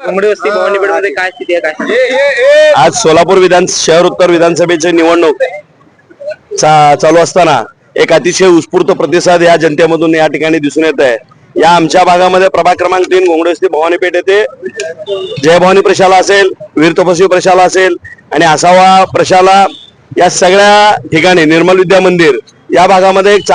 घोंगडे वस्ती भवानीपेठमध्ये काय स्थिती आहे काय? आज सोलापूर शहर उत्तर विधानसभेची निवडणूक चालू असताना एक अतिशय उत्स्फूर्त प्रतिसाद या जनतेमधून या ठिकाणी दिसून येत आहे। या आमच्या भागामध्ये प्रभाग क्रमांक 3 घोंगडे वस्ती भवानीपेठ येथे जय भवानी प्रशाला असेल, वीर तपस्वी प्रशाला असेल आणि आसावा प्रशाला या सगळ्या ठिकाणी निर्मल विद्या मंदिर या भागामध्ये एक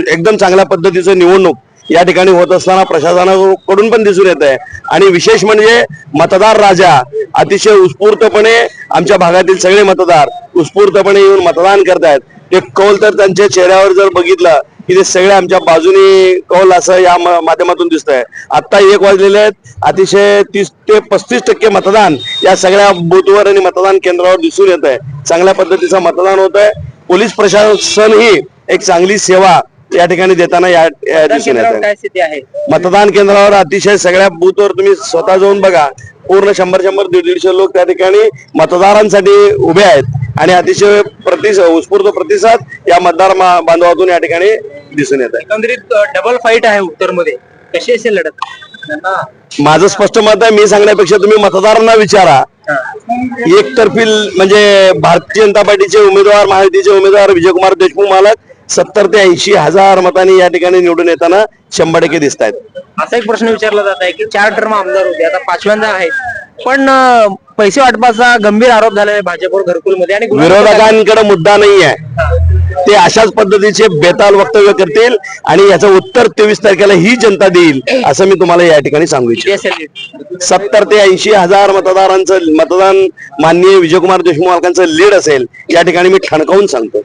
एकदम चांगल्या पद्धतीचं निवडणूक या ठिकाणी होत असताना प्रशासनाकडून पण दिसून येत आहे। आणि विशेष म्हणजे मतदार राजा अतिशय उत्स्फूर्तपणे आमच्या भागातील सगळे मतदार उत्स्फूर्तपणे येऊन मतदान करतायत। ते कौल तर त्यांच्या चेहऱ्यावर जर बघितलं की ते सगळे आमच्या बाजूनी कौल असं या माध्यमातून दिसत आहे। आता 1 वाजलेले आहेत, अतिशय 30 ते 35% मतदान या सगळ्या बूथवर आणि मतदान केंद्रावर दिसून येत आहे। चांगल्या पद्धतीचं मतदान होत आहे। पोलीस प्रशासन ही एक चांगली सेवा या ठिकाणी देताना दिसून येत आहे। काय स्थिती आहे मतदान केंद्रावर अतिशय सगळ्या बूथवर तुम्ही स्वतः जाऊन बघा, पूर्ण 100-150 लोक त्या ठिकाणी मतदारांसाठी उभे आहेत आणि अतिशय उत्स्फूर्त प्रतिसाद या मतदार बांधवातून या ठिकाणी दिसून येत आहे। एकंदरीत डबल फाईट आहे उत्तरमध्ये, कशी असेल लढत? माझं स्पष्ट मत आहे, मी सांगण्यापेक्षा तुम्ही मतदारांना विचारा। एकतर्फी म्हणजे भारतीय जनता पार्टीचे उमेदवार, महायुतीचे उमेदवार विजयकुमार देशमुख मालक 70 ते 80 हजार मतांनी या ठिकाणी निवडून येताना 100% दिसत आहेत। असा एक प्रश्न विचारला जात आहे की 4 टर्म आमदार होते, आता 5व्यांदा आहेत, पण पैसे वाटपाचा गंभीर आरोप झाला आहे भाजपवर घरकुलमध्ये आणि विरोधकांकडे मुद्दा नाही आहे, ते अशाच पद्धतीचे बेताल वक्तव्य करतील आणि याचं उत्तर 23 तारखेला ही जनता देईल असं मी तुम्हाला या ठिकाणी सांगू इच्छितो। 70 ते 80 हजार मतदारांचं मतदान माननीय विजयकुमार देशमुख मालकांचं लीड असेल या ठिकाणी मी ठणकावून सांगतो।